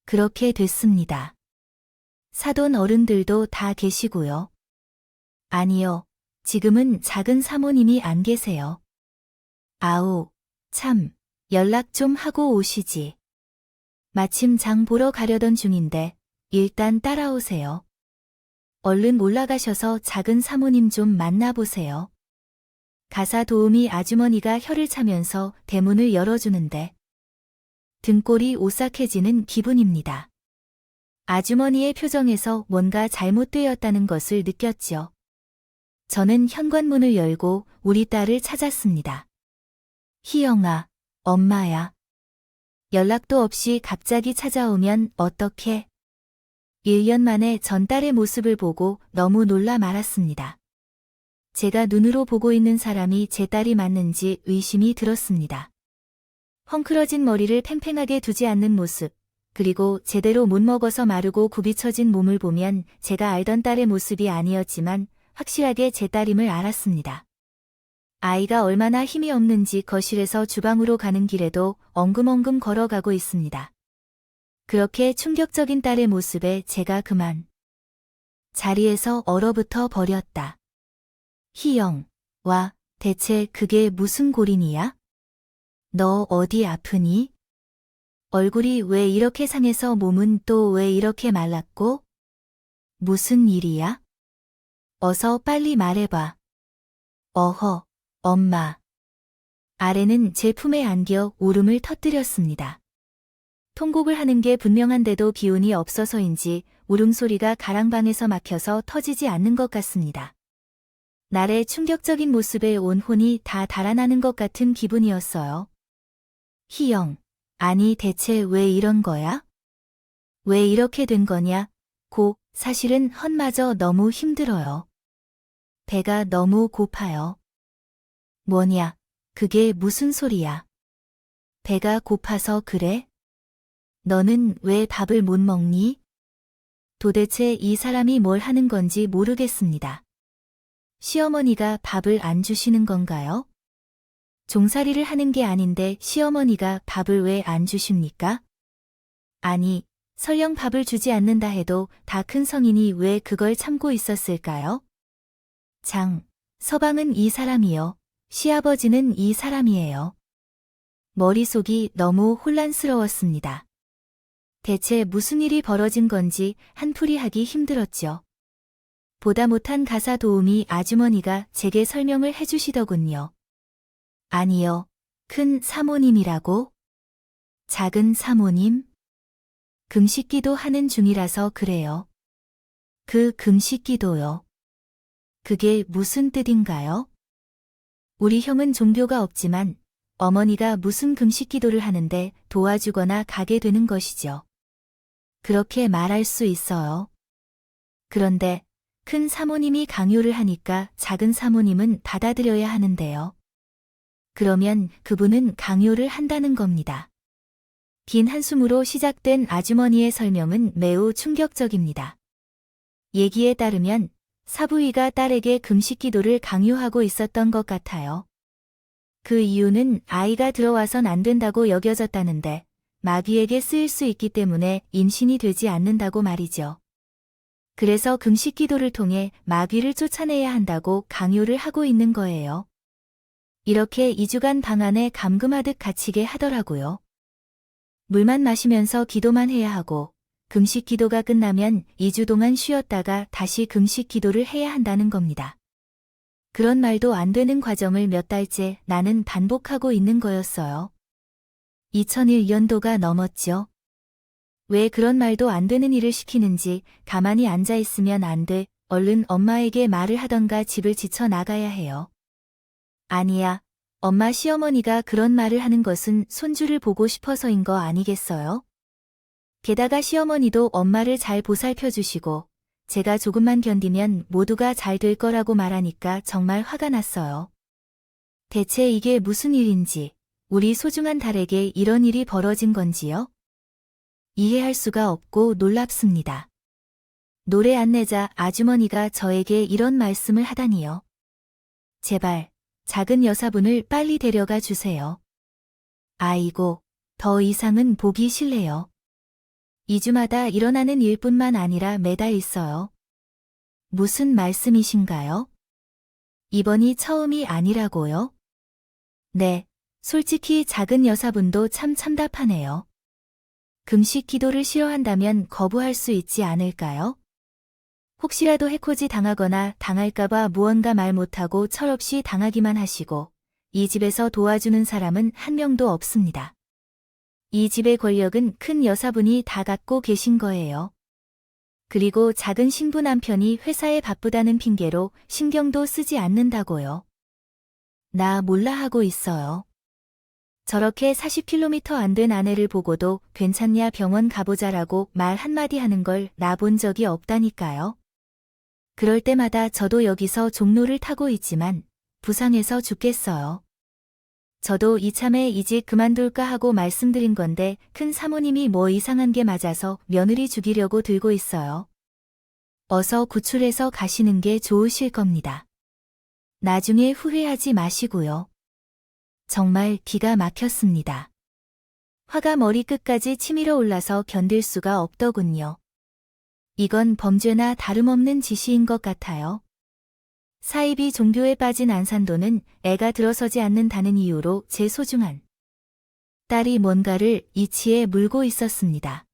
그렇게 됐습니다. 사돈 어른들도 다 계시고요. 아니요, 지금은 작은 사모님이 안 계세요. 아우, 참, 연락 좀 하고 오시지. 마침 장 보러 가려던 중인데 일단 따라오세요. 얼른 올라가셔서 작은 사모님 좀 만나보세요. 가사 도우미 아주머니가 혀를 차면서 대문을 열어주는데 등골이 오싹해지는 기분입니다. 아주머니의 표정에서 뭔가 잘못되었다는 것을 느꼈죠. 저는 현관문을 열고 우리 딸을 찾았습니다. 희영아, 엄마야. 연락도 없이 갑자기 찾아오면 어떡해? 1년 만에 전 딸의 모습을 보고 너무 놀라 말았습니다. 제가 눈으로 보고 있는 사람이 제 딸이 맞는지 의심이 들었습니다. 헝클어진 머리를 팽팽하게 두지 않는 모습, 그리고 제대로 못 먹어서 마르고 굽이처진 몸을 보면 제가 알던 딸의 모습이 아니었지만 확실하게 제 딸임을 알았습니다. 아이가 얼마나 힘이 없는지 거실에서 주방으로 가는 길에도 엉금엉금 걸어가고 있습니다. 그렇게 충격적인 딸의 모습에 제가 그만 자리에서 얼어붙어 버렸다. 희영, 와, 대체 그게 무슨 고린이야? 너 어디 아프니? 얼굴이 왜 이렇게 상해서 몸은 또 왜 이렇게 말랐고? 무슨 일이야? 어서 빨리 말해봐. 어허, 엄마. 아래는 제 품에 안겨 울음을 터뜨렸습니다. 통곡을 하는 게 분명한데도 기운이 없어서인지 울음소리가 가랑방에서 막혀서 터지지 않는 것 같습니다. 날의 충격적인 모습에 온 혼이 다 달아나는 것 같은 기분이었어요. 희영, 아니 대체 왜 이런 거야? 왜 이렇게 된 거냐? 사실은 헌마저 너무 힘들어요. 배가 너무 고파요. 뭐냐, 그게 무슨 소리야? 배가 고파서 그래? 너는 왜 밥을 못 먹니? 도대체 이 사람이 뭘 하는 건지 모르겠습니다. 시어머니가 밥을 안 주시는 건가요? 종살이를 하는 게 아닌데 시어머니가 밥을 왜 안 주십니까? 아니, 설령 밥을 주지 않는다 해도 다 큰 성인이 왜 그걸 참고 있었을까요? 서방은 이 사람이요. 시아버지는 이 사람이에요. 머릿속이 너무 혼란스러웠습니다. 대체 무슨 일이 벌어진 건지 한풀이 하기 힘들었죠. 보다 못한 가사 도우미 아주머니가 제게 설명을 해주시더군요. 아니요, 큰 사모님이라고? 작은 사모님? 금식기도 하는 중이라서 그래요. 그 금식기도요. 그게 무슨 뜻인가요? 우리 형은 종교가 없지만 어머니가 무슨 금식기도를 하는데 도와주거나 가게 되는 것이죠. 그렇게 말할 수 있어요. 그런데 큰 사모님이 강요를 하니까 작은 사모님은 받아들여야 하는데요. 그러면 그분은 강요를 한다는 겁니다. 긴 한숨으로 시작된 아주머니의 설명은 매우 충격적입니다. 얘기에 따르면 사부위가 딸에게 금식 기도를 강요하고 있었던 것 같아요. 그 이유는 아이가 들어와선 안 된다고 여겨졌다는데 마귀에게 쓰일 수 있기 때문에 임신이 되지 않는다고 말이죠. 그래서 금식 기도를 통해 마귀를 쫓아내야 한다고 강요를 하고 있는 거예요. 이렇게 2주간 방 안에 감금하듯 갇히게 하더라고요. 물만 마시면서 기도만 해야 하고 금식 기도가 끝나면 2주 동안 쉬었다가 다시 금식 기도를 해야 한다는 겁니다. 그런 말도 안 되는 과정을 몇 달째 나는 반복하고 있는 거였어요. 2001년도가 넘었죠. 왜 그런 말도 안 되는 일을 시키는지 가만히 앉아 있으면 안 돼. 얼른 엄마에게 말을 하던가 집을 지쳐 나가야 해요. 아니야. 엄마 시어머니가 그런 말을 하는 것은 손주를 보고 싶어서인 거 아니겠어요? 게다가 시어머니도 엄마를 잘 보살펴 주시고 제가 조금만 견디면 모두가 잘 될 거라고 말하니까 정말 화가 났어요. 대체 이게 무슨 일인지, 우리 소중한 딸에게 이런 일이 벌어진 건지요? 이해할 수가 없고 놀랍습니다. 노래 안 내자 아주머니가 저에게 이런 말씀을 하다니요. 제발, 작은 여사분을 빨리 데려가 주세요. 아이고, 더 이상은 보기 싫네요. 2주마다 일어나는 일뿐만 아니라 매달 있어요. 무슨 말씀이신가요? 이번이 처음이 아니라고요? 네, 솔직히 작은 여사분도 참 참답하네요. 금식 기도를 싫어한다면 거부할 수 있지 않을까요? 혹시라도 해코지 당하거나 당할까봐 무언가 말 못하고 철없이 당하기만 하시고 이 집에서 도와주는 사람은 한 명도 없습니다. 이 집의 권력은 큰 여사분이 다 갖고 계신 거예요. 그리고 작은 신부 남편이 회사에 바쁘다는 핑계로 신경도 쓰지 않는다고요. 나 몰라 하고 있어요. 저렇게 40km 안 된 아내를 보고도 괜찮냐 병원 가보자라고 말 한마디 하는 걸 나 본 적이 없다니까요. 그럴 때마다 저도 여기서 종로를 타고 있지만 부상해서 죽겠어요. 저도 이참에 이 집 그만둘까 하고 말씀드린 건데 큰 사모님이 뭐 이상한 게 맞아서 며느리 죽이려고 들고 있어요. 어서 구출해서 가시는 게 좋으실 겁니다. 나중에 후회하지 마시고요. 정말 기가 막혔습니다. 화가 머리끝까지 치밀어 올라서 견딜 수가 없더군요. 이건 범죄나 다름없는 짓인 것 같아요. 사이비 종교에 빠진 안산도는 애가 들어서지 않는다는 이유로 제 소중한 딸이 뭔가를 이치에 물고 있었습니다.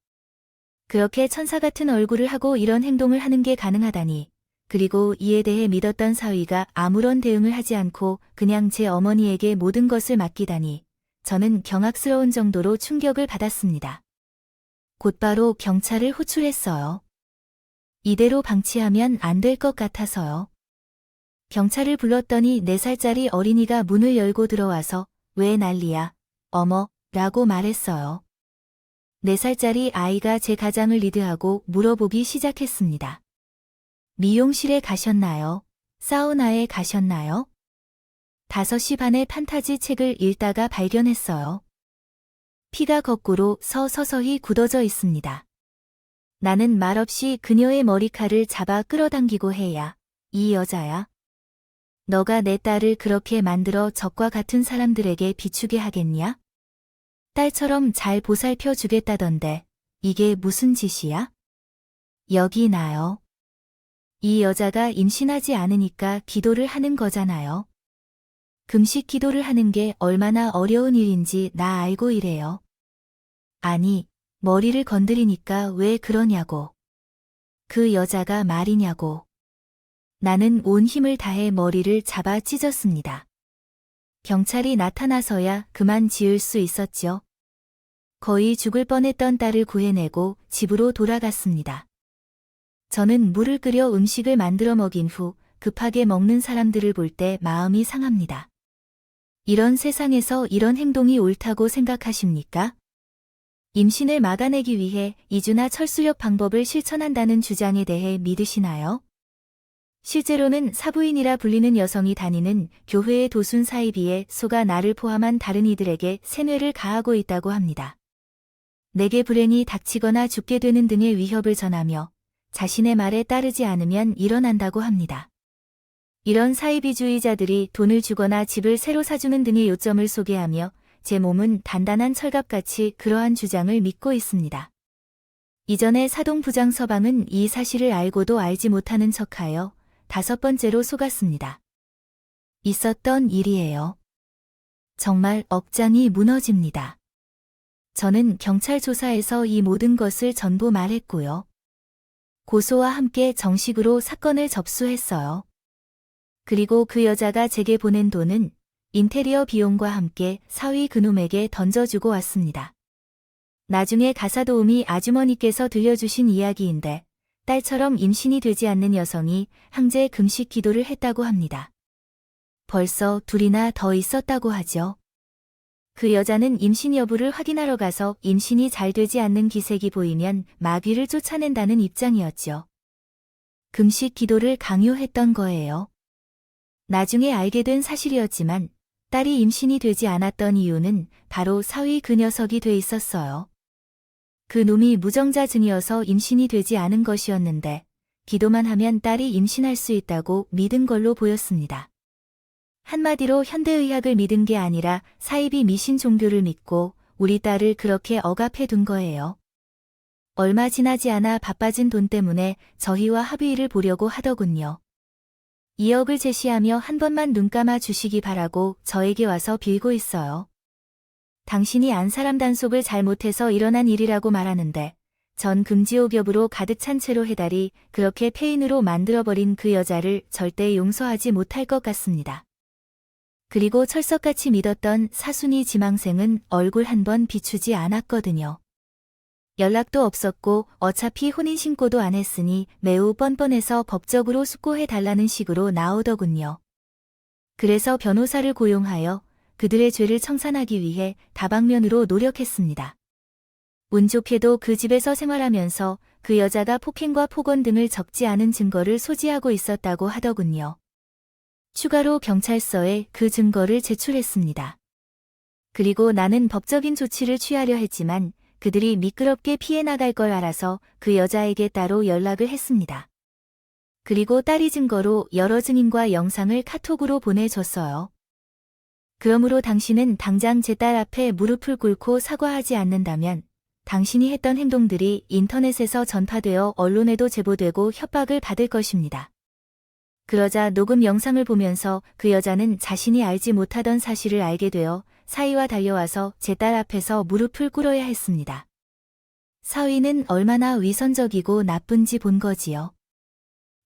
그렇게 천사 같은 얼굴을 하고 이런 행동을 하는 게 가능하다니, 그리고 이에 대해 믿었던 사위가 아무런 대응을 하지 않고 그냥 제 어머니에게 모든 것을 맡기다니, 저는 경악스러운 정도로 충격을 받았습니다. 곧바로 경찰을 호출했어요. 이대로 방치하면 안 될 것 같아서요. 경찰을 불렀더니 4살짜리 어린이가 문을 열고 들어와서 왜 난리야, 어머, 라고 말했어요. 4살짜리 아이가 제 가장을 리드하고 물어보기 시작했습니다. 미용실에 가셨나요? 사우나에 가셨나요? 5시 반에 판타지 책을 읽다가 발견했어요. 피가 거꾸로 서서히 굳어져 있습니다. 나는 말없이 그녀의 머리칼을 잡아 끌어당기고 해야, 이 여자야. 너가 내 딸을 그렇게 만들어 적과 같은 사람들에게 비추게 하겠냐? 딸처럼 잘 보살펴 주겠다던데 이게 무슨 짓이야? 여기 나요. 이 여자가 임신하지 않으니까 기도를 하는 거잖아요. 금식 기도를 하는 게 얼마나 어려운 일인지 나 알고 이래요. 아니, 머리를 건드리니까 왜 그러냐고. 그 여자가 말이냐고. 나는 온 힘을 다해 머리를 잡아 찢었습니다. 경찰이 나타나서야 그만 지을 수 있었죠. 거의 죽을 뻔했던 딸을 구해내고 집으로 돌아갔습니다. 저는 물을 끓여 음식을 만들어 먹인 후 급하게 먹는 사람들을 볼 때 마음이 상합니다. 이런 세상에서 이런 행동이 옳다고 생각하십니까? 임신을 막아내기 위해 이주나 철수력 방법을 실천한다는 주장에 대해 믿으시나요? 실제로는 사부인이라 불리는 여성이 다니는 교회의 도순 사이비에 소가 나를 포함한 다른 이들에게 세뇌를 가하고 있다고 합니다. 내게 불행이 닥치거나 죽게 되는 등의 위협을 전하며 자신의 말에 따르지 않으면 일어난다고 합니다. 이런 사이비주의자들이 돈을 주거나 집을 새로 사주는 등의 요점을 소개하며 제 몸은 단단한 철갑같이 그러한 주장을 믿고 있습니다. 이전에 사동부장 서방은 이 사실을 알고도 알지 못하는 척하여 5번째로 속았습니다. 있었던 일이에요. 정말 억장이 무너집니다. 저는 경찰 조사에서 이 모든 것을 전부 말했고요. 고소와 함께 정식으로 사건을 접수했어요. 그리고 그 여자가 제게 보낸 돈은 인테리어 비용과 함께 사위 그놈에게 던져주고 왔습니다. 나중에 가사도우미 아주머니께서 들려주신 이야기인데 딸처럼 임신이 되지 않는 여성이 항제 금식 기도를 했다고 합니다. 벌써 2이나 더 있었다고 하죠. 그 여자는 임신 여부를 확인하러 가서 임신이 잘 되지 않는 기색이 보이면 마귀를 쫓아낸다는 입장이었죠. 금식 기도를 강요했던 거예요. 나중에 알게 된 사실이었지만 딸이 임신이 되지 않았던 이유는 바로 사위 그 녀석이 돼 있었어요. 그 놈이 무정자증이어서 임신이 되지 않은 것이었는데 기도만 하면 딸이 임신할 수 있다고 믿은 걸로 보였습니다. 한마디로 현대의학을 믿은 게 아니라 사이비 미신 종교를 믿고 우리 딸을 그렇게 억압해 둔 거예요. 얼마 지나지 않아 바빠진 돈 때문에 저희와 합의를 보려고 하더군요. 2억을 제시하며 한 번만 눈 감아 주시기 바라고 저에게 와서 빌고 있어요. 당신이 안 사람 단속을 잘못해서 일어난 일이라고 말하는데 전 금지옥엽으로 가득 찬 채로 해달이 그렇게 폐인으로 만들어버린 그 여자를 절대 용서하지 못할 것 같습니다. 그리고 철석같이 믿었던 사순이 지망생은 얼굴 한 번 비추지 않았거든요. 연락도 없었고 어차피 혼인신고도 안 했으니 매우 뻔뻔해서 법적으로 숙고해달라는 식으로 나오더군요. 그래서 변호사를 고용하여 그들의 죄를 청산하기 위해 다방면으로 노력했습니다. 운 좋게도 그 집에서 생활하면서 그 여자가 폭행과 폭언 등을 적지 않은 증거를 소지하고 있었다고 하더군요. 추가로 경찰서에 그 증거를 제출했습니다. 그리고 나는 법적인 조치를 취하려 했지만 그들이 미끄럽게 피해 나갈 걸 알아서 그 여자에게 따로 연락을 했습니다. 그리고 딸이 증거로 여러 증인과 영상을 카톡으로 보내줬어요. 그러므로 당신은 당장 제 딸 앞에 무릎을 꿇고 사과하지 않는다면 당신이 했던 행동들이 인터넷에서 전파되어 언론에도 제보되고 협박을 받을 것입니다. 그러자 녹음 영상을 보면서 그 여자는 자신이 알지 못하던 사실을 알게 되어 사위와 달려와서 제 딸 앞에서 무릎을 꿇어야 했습니다. 사위는 얼마나 위선적이고 나쁜지 본 거지요.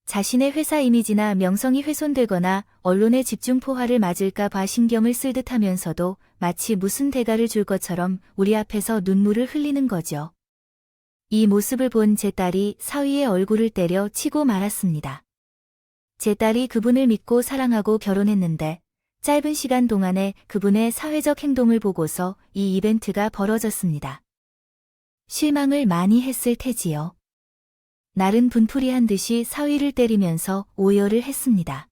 자신의 회사 이미지나 명성이 훼손되거나 언론의 집중 포화를 맞을까 봐 신경을 쓸 듯하면서도 마치 무슨 대가를 줄 것처럼 우리 앞에서 눈물을 흘리는 거죠. 이 모습을 본 제 딸이 사위의 얼굴을 때려 치고 말았습니다. 제 딸이 그분을 믿고 사랑하고 결혼했는데 짧은 시간 동안에 그분의 사회적 행동을 보고서 이 이벤트가 벌어졌습니다. 실망을 많이 했을 테지요. 날은 분풀이한 듯이 사위를 때리면서 오열을 했습니다.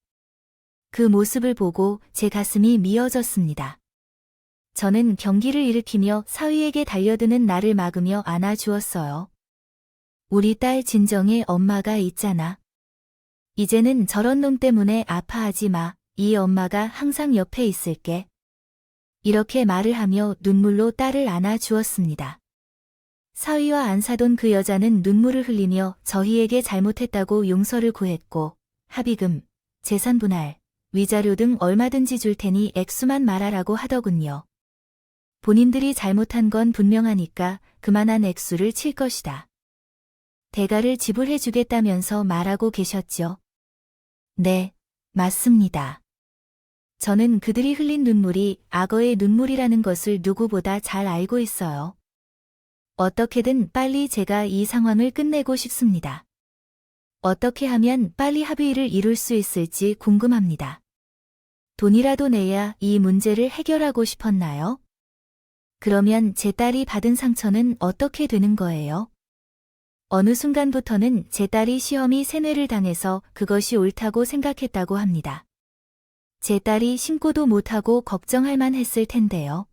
그 모습을 보고 제 가슴이 미어졌습니다. 저는 경기를 일으키며 사위에게 달려드는 나를 막으며 안아주었어요. 우리 딸 진정의 엄마가 있잖아. 이제는 저런 놈 때문에 아파하지 마. 이 엄마가 항상 옆에 있을게. 이렇게 말을 하며 눈물로 딸을 안아주었습니다. 사위와 안 사돈 그 여자는 눈물을 흘리며 저희에게 잘못했다고 용서를 구했고 합의금, 재산 분할, 위자료 등 얼마든지 줄 테니 액수만 말하라고 하더군요. 본인들이 잘못한 건 분명하니까 그만한 액수를 칠 것이다. 대가를 지불해 주겠다면서 말하고 계셨죠. 네, 맞습니다. 저는 그들이 흘린 눈물이 악어의 눈물이라는 것을 누구보다 잘 알고 있어요. 어떻게든 빨리 제가 이 상황을 끝내고 싶습니다. 어떻게 하면 빨리 합의를 이룰 수 있을지 궁금합니다. 돈이라도 내야 이 문제를 해결하고 싶었나요? 그러면 제 딸이 받은 상처는 어떻게 되는 거예요? 어느 순간부터는 제 딸이 시험이 세뇌를 당해서 그것이 옳다고 생각했다고 합니다. 제 딸이 신고도 못하고 걱정할 만 했을 텐데요.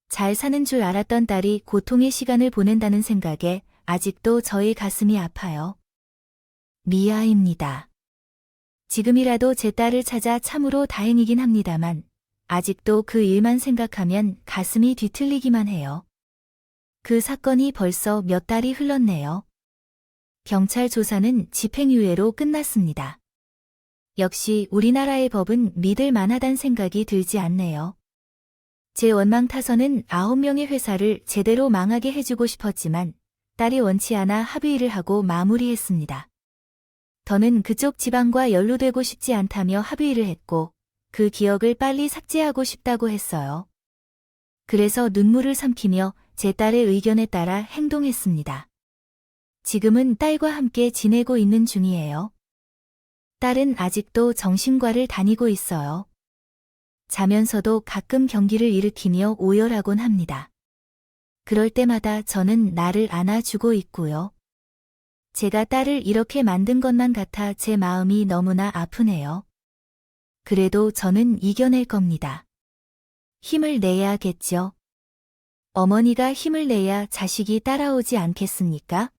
잘 사는 줄 알았던 딸이 고통의 시간을 보낸다는 생각에 아직도 저의 가슴이 아파요. 미아입니다. 지금이라도 제 딸을 찾아 참으로 다행이긴 합니다만 아직도 그 일만 생각하면 가슴이 뒤틀리기만 해요. 그 사건이 벌써 몇 달이 흘렀네요. 경찰 조사는 집행유예로 끝났습니다. 역시 우리나라의 법은 믿을 만하단 생각이 들지 않네요. 제 원망타선은 9명의 회사를 제대로 망하게 해주고 싶었지만 딸이 원치 않아 합의를 하고 마무리했습니다. 더는 그쪽 집안과 연루되고 싶지 않다며 합의를 했고 그 기억을 빨리 삭제하고 싶다고 했어요. 그래서 눈물을 삼키며 제 딸의 의견에 따라 행동했습니다. 지금은 딸과 함께 지내고 있는 중이에요. 딸은 아직도 정신과를 다니고 있어요. 자면서도 가끔 경기를 일으키며 오열하곤 합니다. 그럴 때마다 저는 나를 안아주고 있고요. 제가 딸을 이렇게 만든 것만 같아 제 마음이 너무나 아프네요. 그래도 저는 이겨낼 겁니다. 힘을 내야겠죠. 어머니가 힘을 내야 자식이 따라오지 않겠습니까?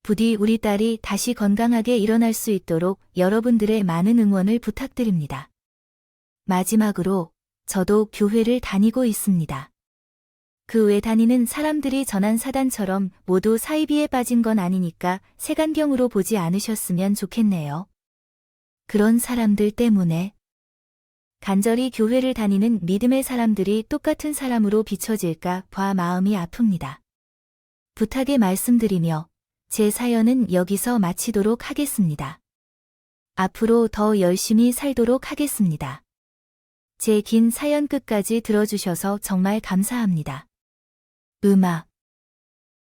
부디 우리 딸이 다시 건강하게 일어날 수 있도록 여러분들의 많은 응원을 부탁드립니다. 마지막으로 저도 교회를 다니고 있습니다. 그 외 다니는 사람들이 전한 사단처럼 모두 사이비에 빠진 건 아니니까 색안경으로 보지 않으셨으면 좋겠네요. 그런 사람들 때문에 간절히 교회를 다니는 믿음의 사람들이 똑같은 사람으로 비춰질까 봐 마음이 아픕니다. 부탁의 말씀드리며 제 사연은 여기서 마치도록 하겠습니다. 앞으로 더 열심히 살도록 하겠습니다. 제 긴 사연 끝까지 들어주셔서 정말 감사합니다. 음악